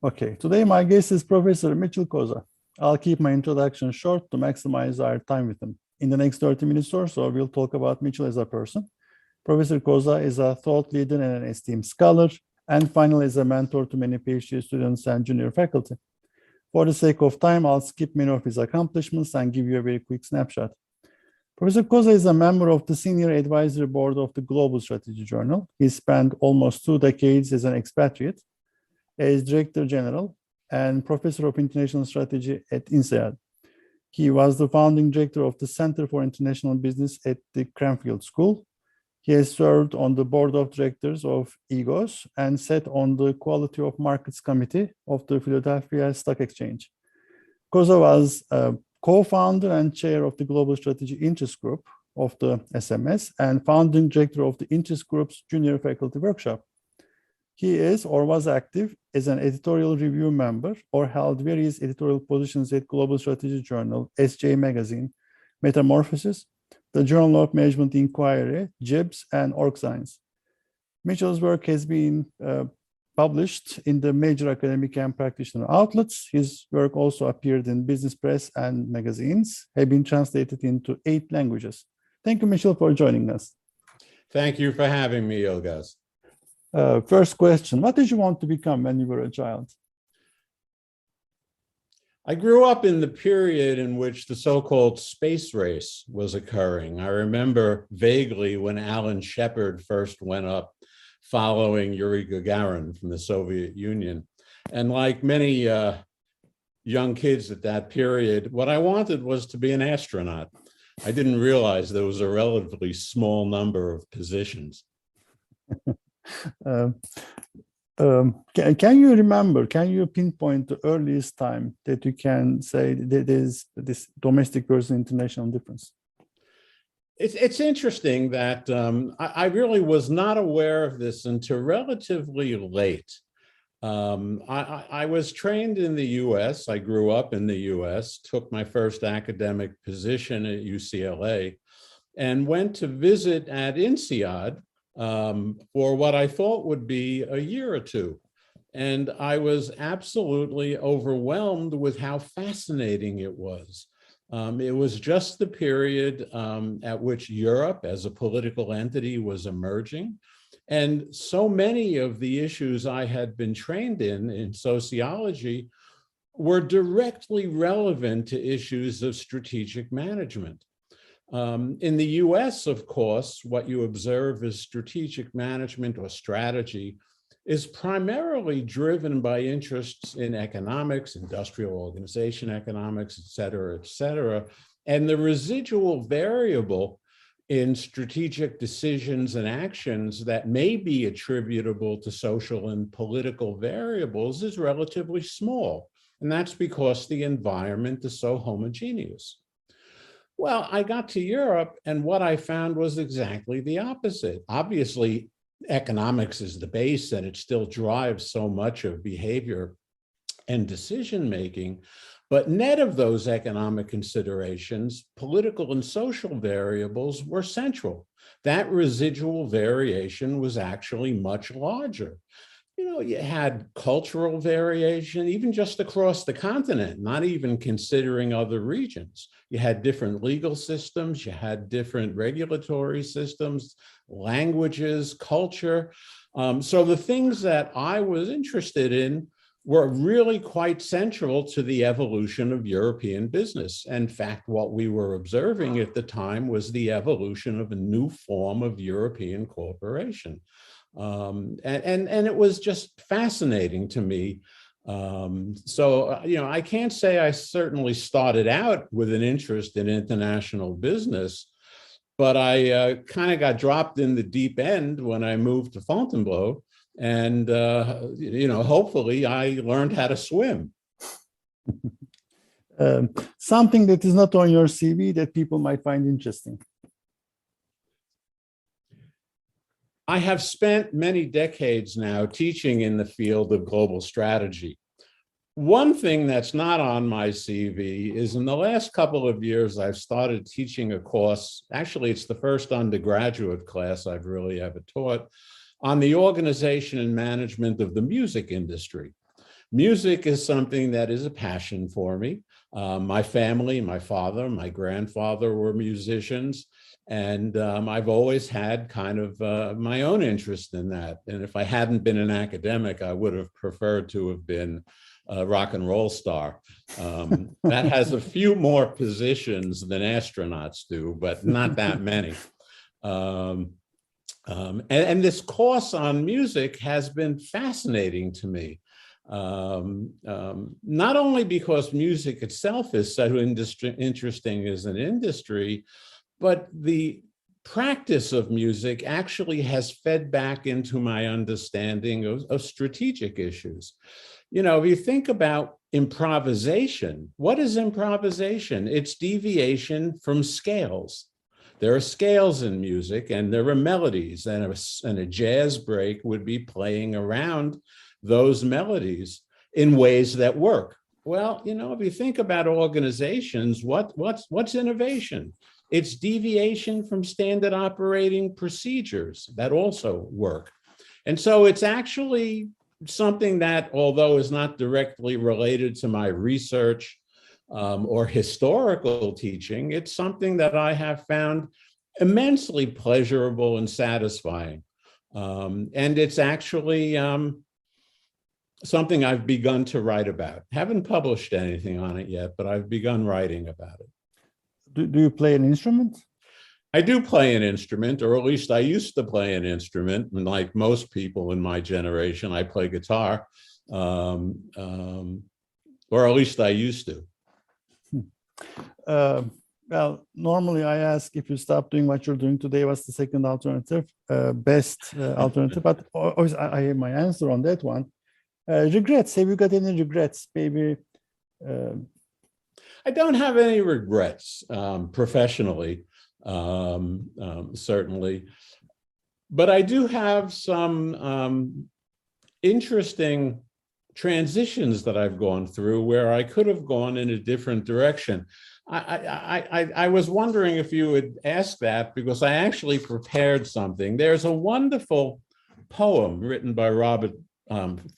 Okay, today my guest is Professor Mitchell Koza. I'll keep my introduction short to maximize our time with him. In the next 30 minutes or so, we'll talk about Mitchell as a person. Professor Koza is a thought leader and an esteemed scholar, and finally is a mentor to many PhD students and junior faculty. For the sake of time, I'll skip many of his accomplishments and give you a very quick snapshot. Professor Koza is a member of the Senior Advisory Board of the Global Strategy Journal. He spent almost 2 decades as an expatriate, as Director General and Professor of International Strategy at INSEAD. He was the founding director of the Center for International Business at the Cranfield School. He has served on the board of directors of EGOS and sat on the Quality of Markets Committee of the Philadelphia Stock Exchange. Koza was a co-founder and chair of the Global Strategy Interest Group of the SMS and founding director of the Interest Group's Junior Faculty Workshop. He is or was active as an editorial review member or held various editorial positions at Global Strategy Journal, SJ Magazine, Metamorphosis, the Journal of Management Inquiry, JIBS, and OrgScience. Mitchell's work has been published in the major academic and practitioner outlets. His work also appeared in business press and magazines, have been translated into 8 languages. Thank you, Mitchell, for joining us. Thank you for having me, Ilgaz. First question, what did you want to become when you were a child? I grew up in the period in which the so-called space race was occurring. I remember vaguely when Alan Shepard first went up following Yuri Gagarin from the Soviet Union. And like many young kids at that period, what I wanted was to be an astronaut. I didn't realize there was a relatively small number of positions. Can you pinpoint the earliest time that you can say that there's this domestic versus international difference? It's interesting that I really was not aware of this until relatively late. I was trained in the US. I grew up in the US, took my first academic position at UCLA, and went to visit at INSEAD for what I thought would be a year or two. And I was absolutely overwhelmed with how fascinating it was. It was just the period at which Europe as a political entity was emerging. And so many of the issues I had been trained in sociology were directly relevant to issues of strategic management. In the US, of course, what you observe as strategic management or strategy is primarily driven by interests in economics, industrial organization economics, et cetera, et cetera. And the residual variable in strategic decisions and actions that may be attributable to social and political variables is relatively small. And that's because the environment is so homogeneous. Well, I got to Europe, and what I found was exactly the opposite. Obviously, economics is the base, and it still drives so much of behavior and decision-making. But net of those economic considerations, political and social variables were central. That residual variation was actually much larger. You know, you had cultural variation, even just across the continent, not even considering other regions. You had different legal systems, you had different regulatory systems, languages, culture. So the things that I was interested in were really quite central to the evolution of European business. In fact, what we were observing at the time was the evolution of a new form of European cooperation. And it was just fascinating to me. You know, I can't say I certainly started out with an interest in international business, but I kind of got dropped in the deep end when I moved to Fontainebleau. And, you know, hopefully I learned how to swim. Something that is not on your CV that people might find interesting. I have spent many decades now teaching in the field of global strategy. One thing that's not on my CV is in the last couple of years, I've started teaching a course. Actually, it's the first undergraduate class I've really ever taught on the organization and management of the music industry. Music is something that is a passion for me. My family, my father, my grandfather were musicians, and I've always had kind of my own interest in that. And if I hadn't been an academic, I would have preferred to have been a rock and roll star. That has a few more positions than astronauts do, but not that many. And this course on music has been fascinating to me. Not only because music itself is so interesting as an industry, but the practice of music actually has fed back into my understanding of strategic issues. You know, if you think about improvisation, what is improvisation? It's deviation from scales. There are scales in music and there are melodies, and a jazz break would be playing around those melodies in ways that work. Well, you know, if you think about organizations, what's innovation? It's deviation from standard operating procedures that also work. And so it's actually something that, although is not directly related to my research or historical teaching, it's something that I have found immensely pleasurable and satisfying. And it's actually something I've begun to write about. Haven't published anything on it yet, but I've begun writing about it. Do you play an instrument? I do play an instrument, or at least I used to play an instrument. And like most people in my generation, I play guitar, or at least I used to. Well, normally I ask, if you stop doing what you're doing today, what's the second alternative, best alternative? But always I have my answer on that one. Regrets, have you got any regrets, maybe? I don't have any regrets professionally, certainly. But I do have some interesting transitions that I've gone through where I could have gone in a different direction. I was wondering if you would ask that, because I actually prepared something. There's a wonderful poem written by Robert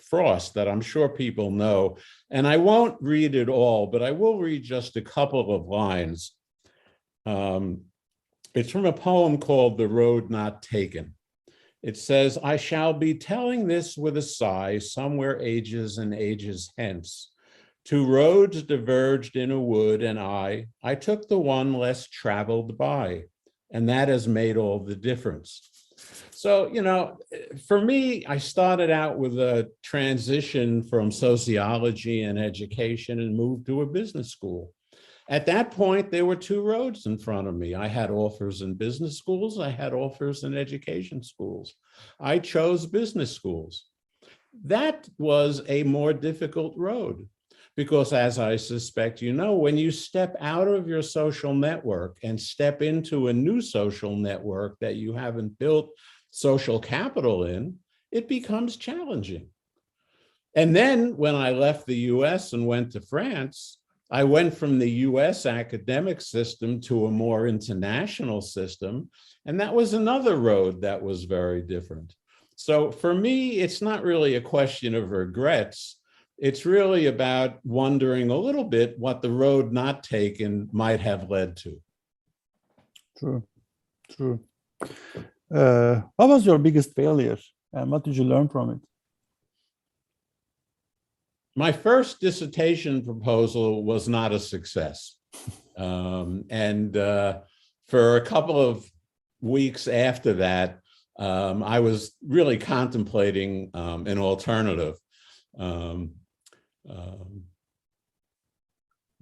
Frost that I'm sure people know, and I won't read it all, but I will read just a couple of lines. It's from a poem called The Road Not Taken. It says, "I shall be telling this with a sigh somewhere ages and ages hence. Two roads diverged in a wood, and I took the one less traveled by, and that has made all the difference." So, you know, for me, I started out with a transition from sociology and education and moved to a business school. At that point, there were two roads in front of me. I had offers in business schools. I had offers in education schools. I chose business schools. That was a more difficult road because, as I suspect you know, when you step out of your social network and step into a new social network that you haven't built social capital in, it becomes challenging. And then when I left the US and went to France, I went from the US academic system to a more international system. And that was another road that was very different. So for me, it's not really a question of regrets. It's really about wondering a little bit what the road not taken might have led to. True, true. What was your biggest failure and what did you learn from it? My first dissertation proposal was not a success. For a couple of weeks after that, I was really contemplating an alternative.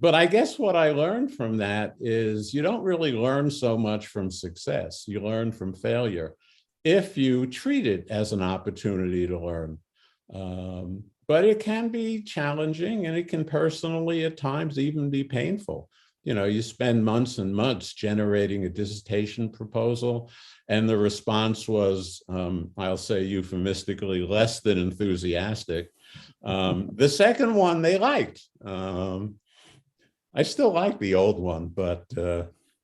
But I guess what I learned from that is you don't really learn so much from success. You learn from failure if you treat it as an opportunity to learn. But it can be challenging, and it can personally at times even be painful. You know, you spend months and months generating a dissertation proposal, and the response was, I'll say euphemistically, less than enthusiastic. The second one they liked. I still like the old one, but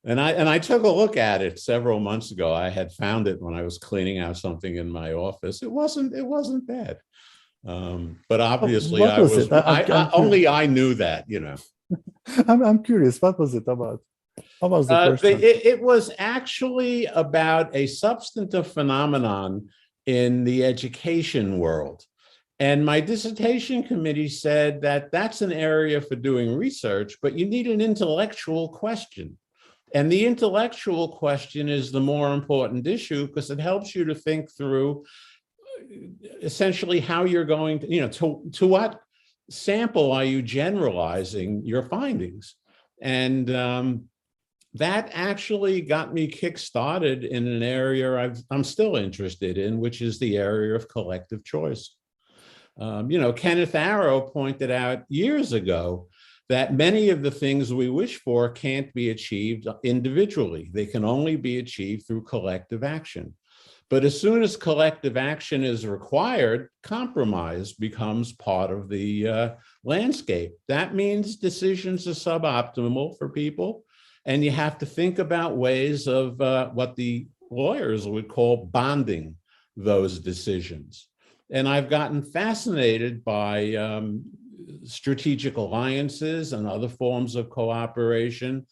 and I took a look at it several months ago. I had found it when I was cleaning out something in my office. It wasn't bad. But obviously, What was it? I'm only I knew that, you know. I'm curious. What was it about? How was the first one? It was actually about a substantive phenomenon in the education world. And my dissertation committee said that that's an area for doing research, but you need an intellectual question. And the intellectual question is the more important issue because it helps you to think through essentially how you're going to, you know, to what sample are you generalizing your findings? And that actually got me kick-started in an area I'm still interested in, which is the area of collective choice. You know, Kenneth Arrow pointed out years ago that many of the things we wish for can't be achieved individually. They can only be achieved through collective action. But as soon as collective action is required, compromise becomes part of the landscape. That means decisions are suboptimal for people, and you have to think about ways of what the lawyers would call bonding those decisions. And I've gotten fascinated by strategic alliances and other forms of cooperation,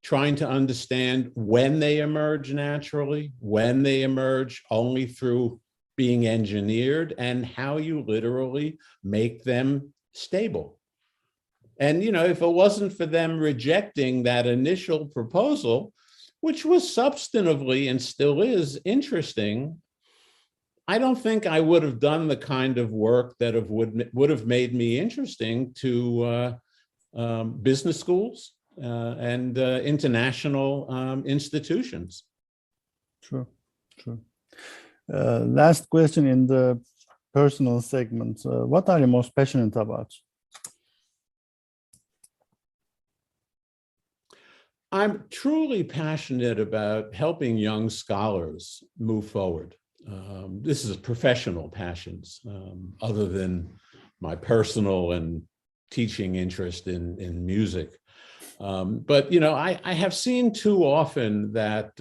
trying to understand when they emerge naturally, when they emerge only through being engineered, and how you literally make them stable. And, you know, if it wasn't for them rejecting that initial proposal, which was substantively and still is interesting, I don't think I would have done the kind of work that would have made me interesting to business schools and international institutions. Sure, sure. Last question in the personal segment. What are you most passionate about? I'm truly passionate about helping young scholars move forward. This is professional passions, other than my personal and teaching interest in music. But, you know, I have seen too often that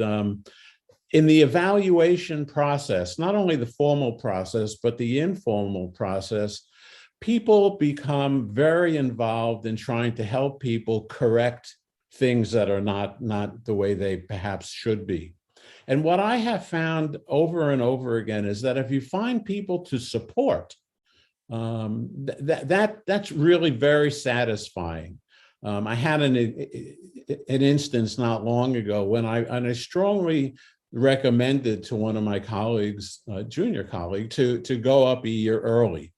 in the evaluation process, not only the formal process, but the informal process, people become very involved in trying to help people correct things that are not the way they perhaps should be. And what I have found over and over again is that if you find people to support, that's really very satisfying. I had an instance not long ago when I strongly recommended to one of my colleagues, junior colleague, to go up a year early.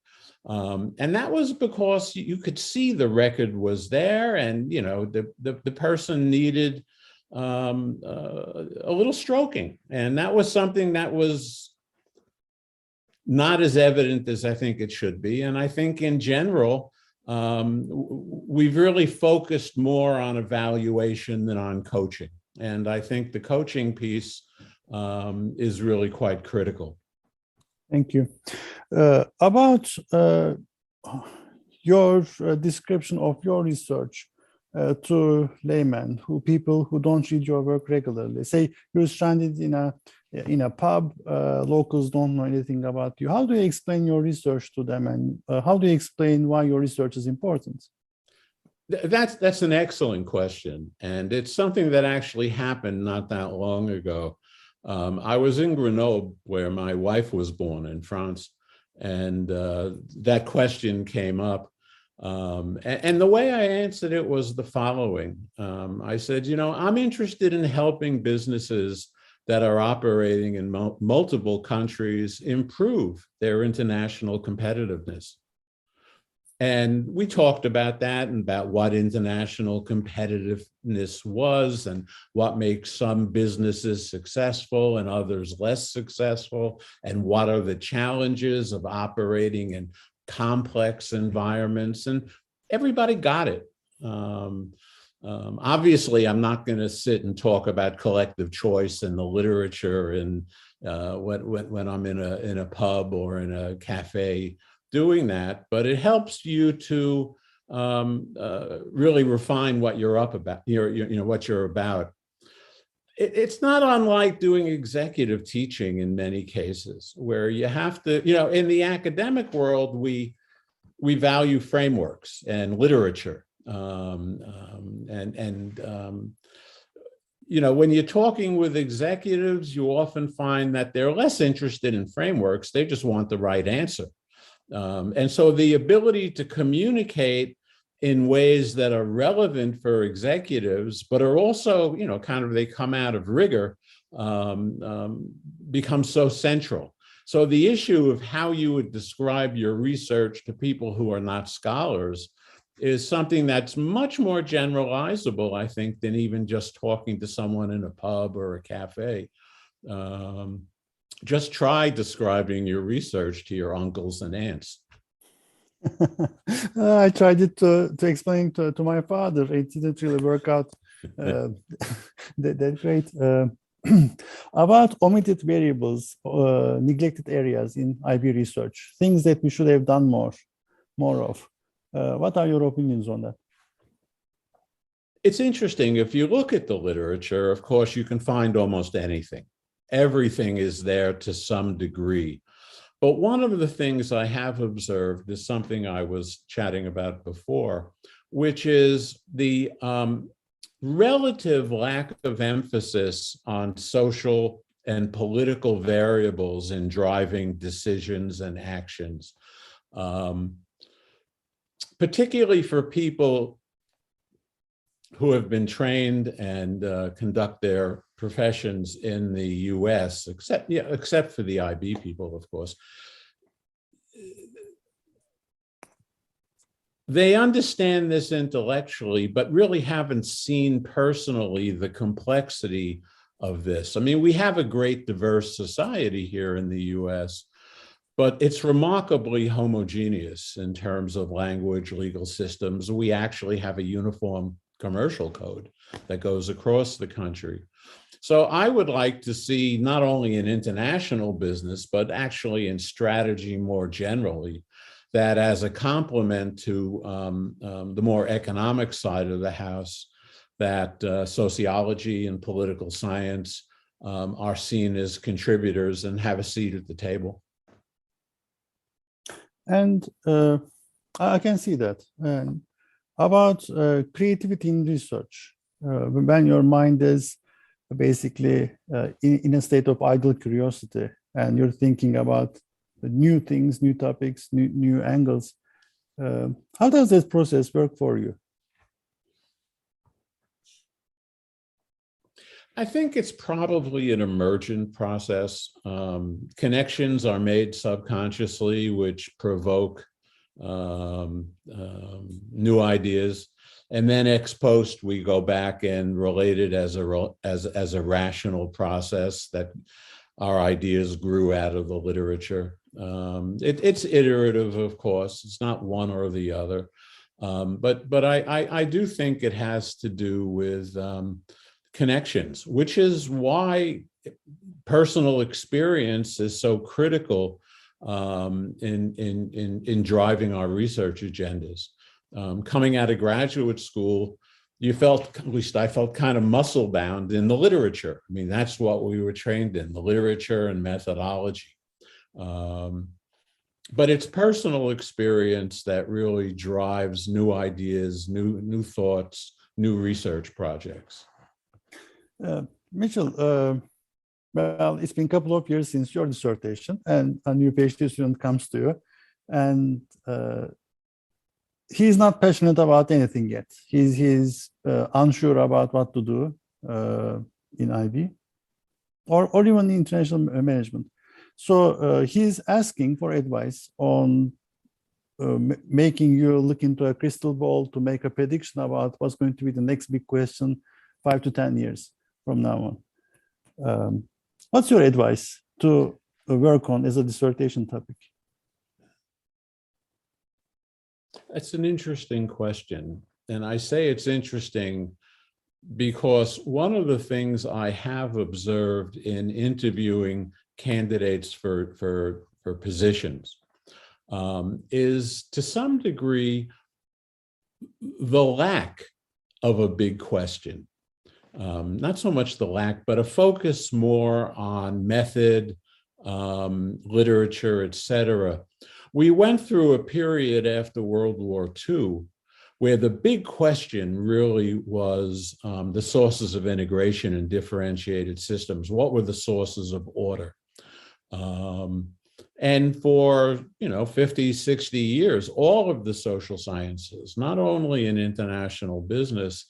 And that was because you could see the record was there, and you know the person needed a little stroking, and that was something that was not as evident as I think it should be. And I think in general, we've really focused more on evaluation than on coaching. And I think the coaching piece is really quite critical. Thank you. About your description of your research to laymen, people who don't read your work regularly. Say you're stranded in a pub, locals don't know anything about you. How do you explain your research to them, and how do you explain why your research is important? That's an excellent question, and it's something that actually happened not that long ago. I was in Grenoble, where my wife was born, in France, and that question came up. And the way I answered it was the following. I said, you know, I'm interested in helping businesses that are operating in multiple countries improve their international competitiveness. And we talked about that and about what international competitiveness was and what makes some businesses successful and others less successful, and what are the challenges of operating in complex environments. And everybody got it. Obviously, I'm not going to sit and talk about collective choice and the literature and when I'm in a pub or in a cafe doing that, but it helps you to really refine what you're up about, what you're about. It's not unlike doing executive teaching in many cases, where you have to, in the academic world, we value frameworks and literature. When you're talking with executives, you often find that they're less interested in frameworks. They just want the right answer. And so the ability to communicate in ways that are relevant for executives, but are also, they come out of rigor, becomes so central. So the issue of how you would describe your research to people who are not scholars is something that's much more generalizable, I think, than even just talking to someone in a pub or a cafe. Just try describing your research to your uncles and aunts. I tried it to explain to my father. It didn't really work out that great. About omitted variables, neglected areas in IB research, things that we should have done more of. What are your opinions on that? It's interesting. If you look at the literature, of course, you can find almost anything. Everything is there to some degree. But one of the things I have observed is something I was chatting about before, which is the relative lack of emphasis on social and political variables in driving decisions and actions, particularly for people who have been trained and conduct their professions in the US, except for the IB people, of course. They understand this intellectually, but really haven't seen personally the complexity of this. I mean, we have a great diverse society here in the US, but it's remarkably homogeneous in terms of language, legal systems. We actually have a uniform commercial code that goes across the country. So I would like to see not only in international business, but actually in strategy more generally, that as a complement to the more economic side of the house, that sociology and political science are seen as contributors and have a seat at the table. And I can see that. And about creativity in research, when your mind is basically in a state of idle curiosity and you're thinking about new things, new topics, new angles, how does this process work for you? I think it's probably an emergent process. Connections are made subconsciously, which provoke new ideas. And then ex post, we go back and relate it as a rational process that our ideas grew out of the literature. It's iterative, of course. It's not one or the other. But I do think it has to do with connections, which is why personal experience is so critical in driving our research agendas. Coming out of graduate school, you felt, at least I felt, kind of muscle bound in the literature. I mean, that's what we were trained in, the literature and methodology. But it's personal experience that really drives new ideas, new thoughts, new research projects. Mitchell, well, it's been a couple of years since your dissertation, and a new PhD student comes to you, and he's not passionate about anything yet. He's unsure about what to do in IB or even in international management. So he's asking for advice on making you look into a crystal ball to make a prediction about what's going to be the next big question 5 to 10 years from now on. What's your advice to work on as a dissertation topic? That's an interesting question. And I say it's interesting because one of the things I have observed in interviewing candidates for positions is, to some degree, the lack of a big question. not so much the lack, but a focus more on method, literature, et cetera. We went through a period after World War II where the big question really was the sources of integration and differentiated systems. What were the sources of order? And for 50, 60 years, all of the social sciences, not only in international business,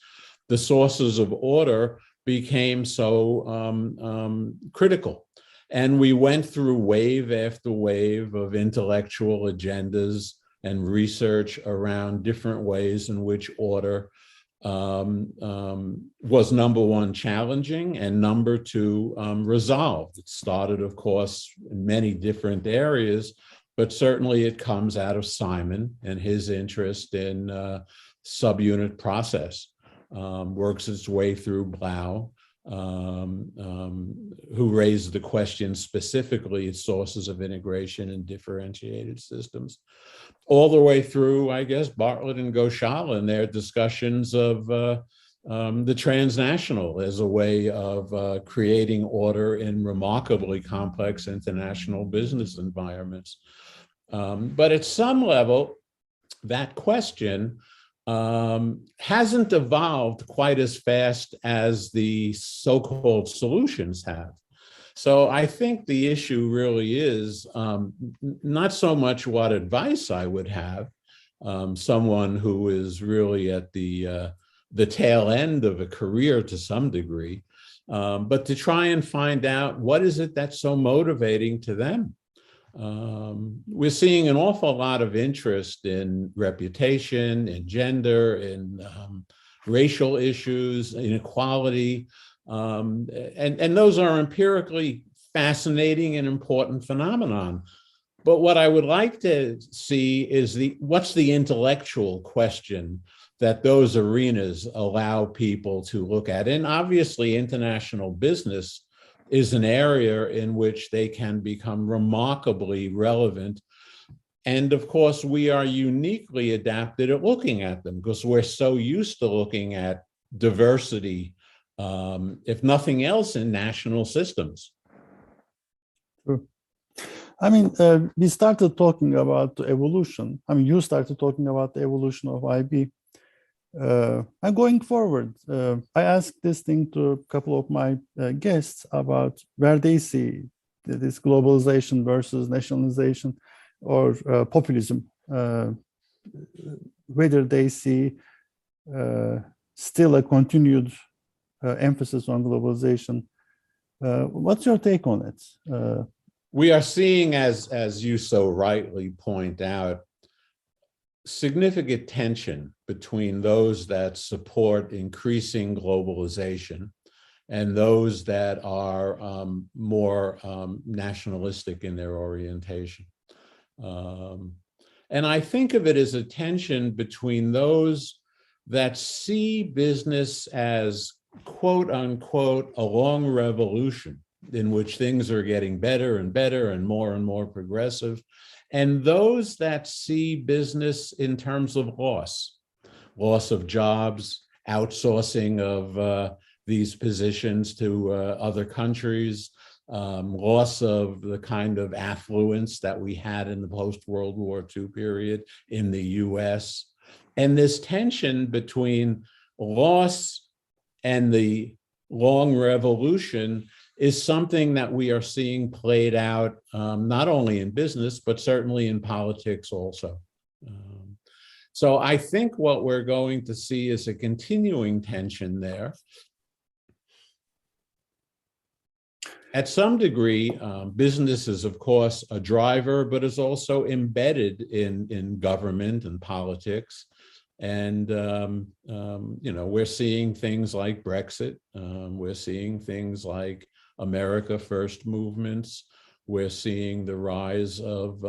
the sources of order became so critical. And we went through wave after wave of intellectual agendas and research around different ways in which order was number one, challenging, and number two, resolved. It started, of course, in many different areas, but certainly it comes out of Simon and his interest in subunit process, works its way through Blau, who raised the question specifically of sources of integration and differentiated systems, all the way through, I guess, Bartlett and Ghoshal and their discussions of the transnational as a way of creating order in remarkably complex international business environments. But at some level, that question hasn't evolved quite as fast as the so-called solutions have. So I think the issue really is not so much what advice I would have, someone who is really at the tail end of a career to some degree, but to try and find out what is it that's so motivating to them. We're seeing an awful lot of interest in reputation, in gender, in racial issues, inequality, and those are empirically fascinating and important phenomenon. But what I would like to see is what's the intellectual question that those arenas allow people to look at. And obviously, international business is an area in which they can become remarkably relevant. And of course, we are uniquely adapted at looking at them because we're so used to looking at diversity, if nothing else, in national systems. True. I mean, we started talking about evolution. I mean, you started talking about the evolution of IB. And going forward, I asked this thing to a couple of my guests about where they see this globalization versus nationalization or populism, whether they see still a continued emphasis on globalization. What's your take on it? We are seeing, as you so rightly point out, significant tension between those that support increasing globalization and those that are more nationalistic in their orientation. And I think of it as a tension between those that see business as, quote unquote, a long revolution in which things are getting better and better and more progressive, and those that see business in terms of loss of jobs, outsourcing of these positions to other countries, loss of the kind of affluence that we had in the post-World War II period in the US. And this tension between loss and the long revolution is something that we are seeing played out not only in business, but certainly in politics also. So I think what we're going to see is a continuing tension there. At some degree, business is, of course, a driver, but is also embedded in government and politics. And, we're seeing things like Brexit. We're seeing things like America First movements. We're seeing the rise of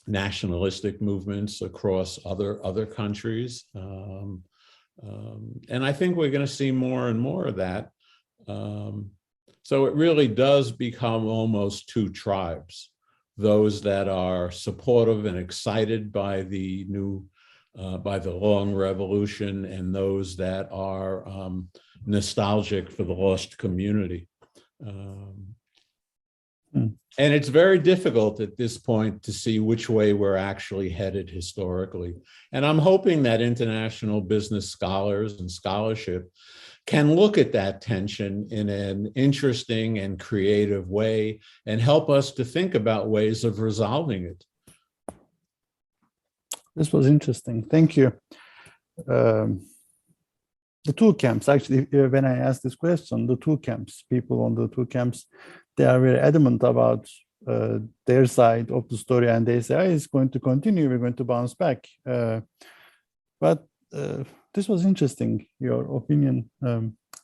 nationalistic movements across other countries. And I think we're going to see more and more of that. So it really does become almost two tribes, those that are supportive and excited by the new by the long revolution and those that are nostalgic for the lost community. And it's very difficult at this point to see which way we're actually headed historically. And I'm hoping that international business scholars and scholarship can look at that tension in an interesting and creative way and help us to think about ways of resolving it. This was interesting. Thank you. The two camps, actually, when I asked this question, the two camps, people on the two camps, they are very adamant about their side of the story, and they say, oh, it's going to continue, we're going to bounce back. But this was interesting, your opinion.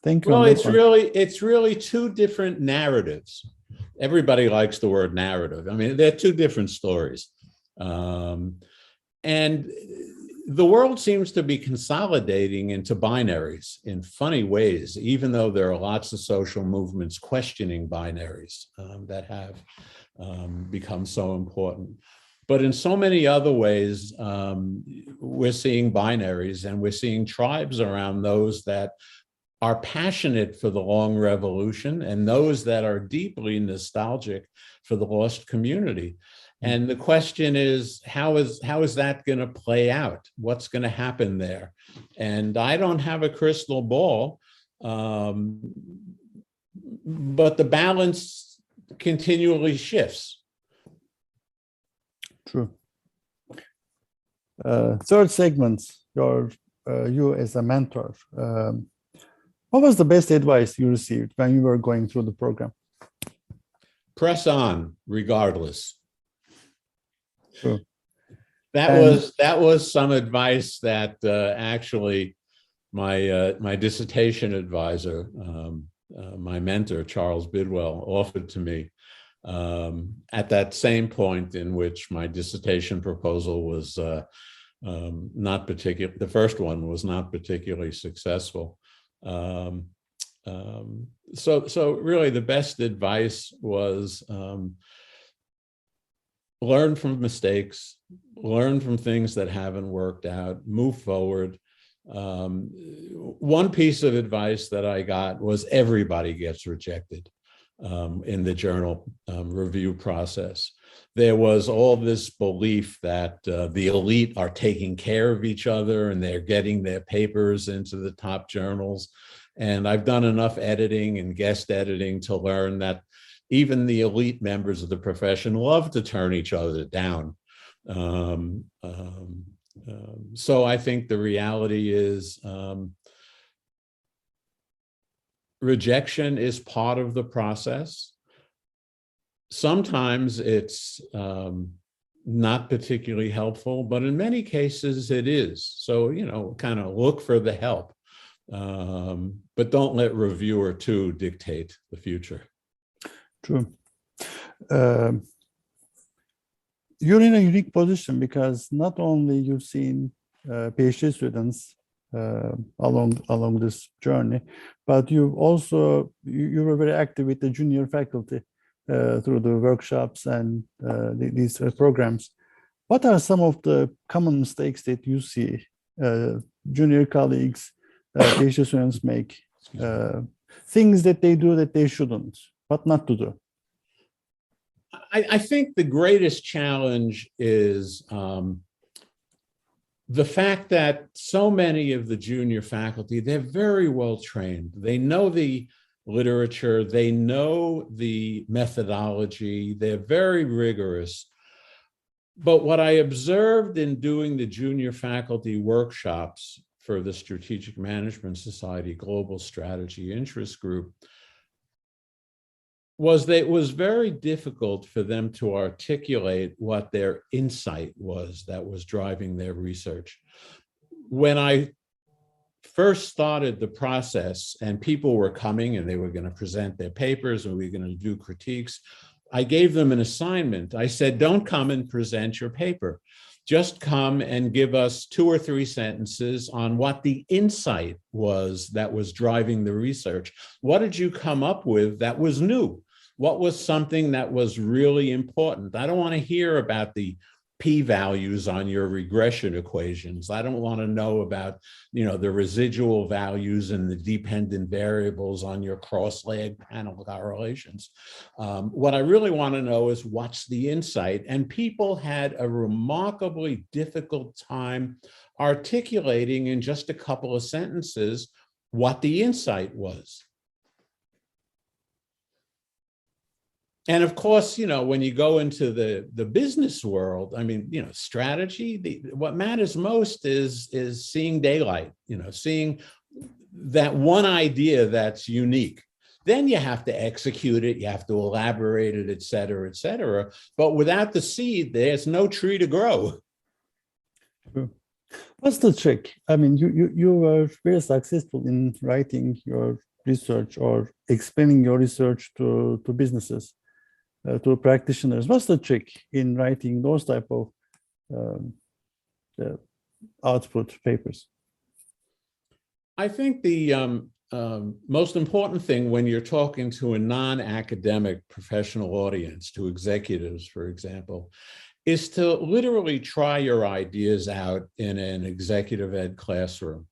Thank you. Well, it's really two different narratives. Everybody likes the word narrative. I mean, they're two different stories. And the world seems to be consolidating into binaries in funny ways, even though there are lots of social movements questioning binaries that have become so important. But in so many other ways, we're seeing binaries, and we're seeing tribes around those that are passionate for the long revolution and those that are deeply nostalgic for the lost community. And the question is, how is that going to play out? What's going to happen there? And I don't have a crystal ball, but the balance continually shifts. True. Third segment, you as a mentor. What was the best advice you received when you were going through the program? Press on, regardless. True. That was some advice that actually my dissertation advisor, my mentor, Charles Bidwell, offered to me at that same point in which my dissertation proposal was not particular. The first one was not particularly successful. So really the best advice was learn from mistakes, learn from things that haven't worked out, move forward. One piece of advice that I got was everybody gets rejected in the journal review process. There was all this belief that the elite are taking care of each other and they're getting their papers into the top journals. And I've done enough editing and guest editing to learn that even the elite members of the profession love to turn each other down. So I think the reality is rejection is part of the process. Sometimes it's not particularly helpful, but in many cases it is. So, kind of look for the help, but don't let reviewer two dictate the future. True. You're in a unique position because not only you've seen PhD students along this journey, but you were very active with the junior faculty through the workshops and these programs. What are some of the common mistakes that you see junior colleagues, PhD students make? Things that they do that they shouldn't, but not to do. I think the greatest challenge is the fact that so many of the junior faculty, they're very well trained. They know the literature, they know the methodology, they're very rigorous. But what I observed in doing the junior faculty workshops for the Strategic Management Society Global Strategy Interest Group was that it was very difficult for them to articulate what their insight was that was driving their research. When I first started the process and people were coming and they were going to present their papers and we were going to do critiques, I gave them an assignment. I said, don't come and present your paper. Just come and give us 2 or 3 sentences on what the insight was that was driving the research. What did you come up with that was new? What was something that was really important? I don't want to hear about the p-values on your regression equations. I don't want to know about, the residual values and the dependent variables on your cross-leg panel correlations. What I really want to know is what's the insight. And people had a remarkably difficult time articulating in just a couple of sentences what the insight was. And of course, when you go into the business world, I mean, strategy, what matters most is seeing daylight, seeing that one idea that's unique. Then you have to execute it, you have to elaborate it, et cetera, et cetera. But without the seed, there's no tree to grow. What's the trick? I mean, you were very successful in writing your research or explaining your research to businesses. To practitioners. What's the trick in writing those type of output papers? I think the most important thing when you're talking to a non-academic professional audience, to executives, for example, is to literally try your ideas out in an executive ed classroom.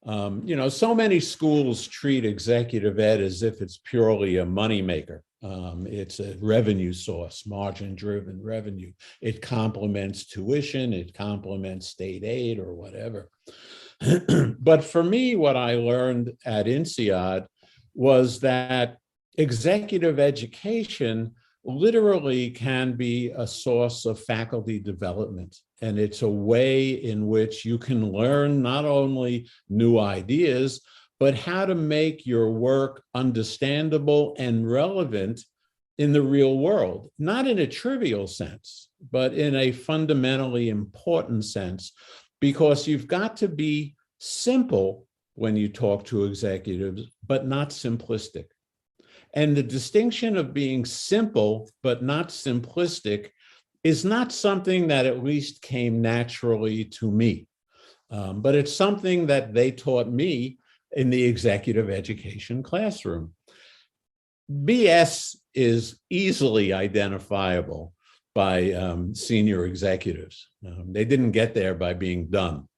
So many schools treat executive ed as if it's purely a moneymaker. It's a revenue source, margin-driven revenue. It complements tuition, it complements state aid or whatever. But for me, what I learned at INSEAD was that executive education literally can be a source of faculty development. And it's a way in which you can learn not only new ideas, but how to make your work understandable and relevant in the real world, not in a trivial sense, but in a fundamentally important sense, because you've got to be simple when you talk to executives, but not simplistic. And the distinction of being simple, but not simplistic, is not something that at least came naturally to me, but it's something that they taught me in the executive education classroom. BS is easily identifiable by senior executives. They didn't get there by being dumb.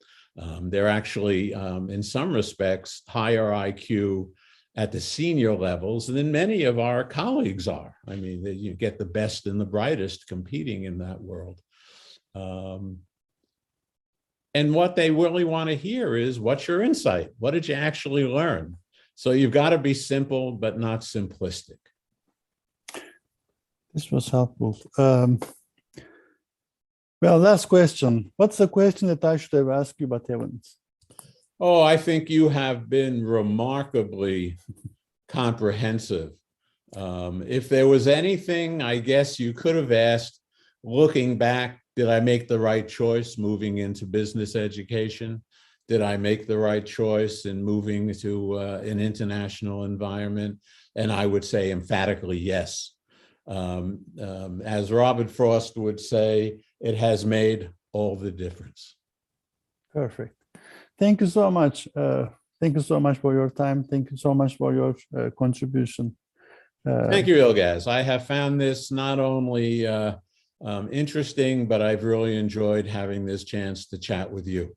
They're actually, in some respects, higher IQ at the senior levels than many of our colleagues are. I mean, you get the best and the brightest competing in that world. And what they really want to hear is, what's your insight? What did you actually learn? So you've got to be simple, but not simplistic. This was helpful. Well, last question. What's the question that I should have asked you but haven't? Oh, I think you have been remarkably comprehensive. If there was anything, I guess you could have asked, looking back, did I make the right choice moving into business education? Did I make the right choice in moving to an international environment? And I would say emphatically yes. As Robert Frost would say, it has made all the difference. Perfect. Thank you so much. Thank you so much for your time. Thank you so much for your contribution. Thank you, Ilgaz. I have found this not only interesting, but I've really enjoyed having this chance to chat with you.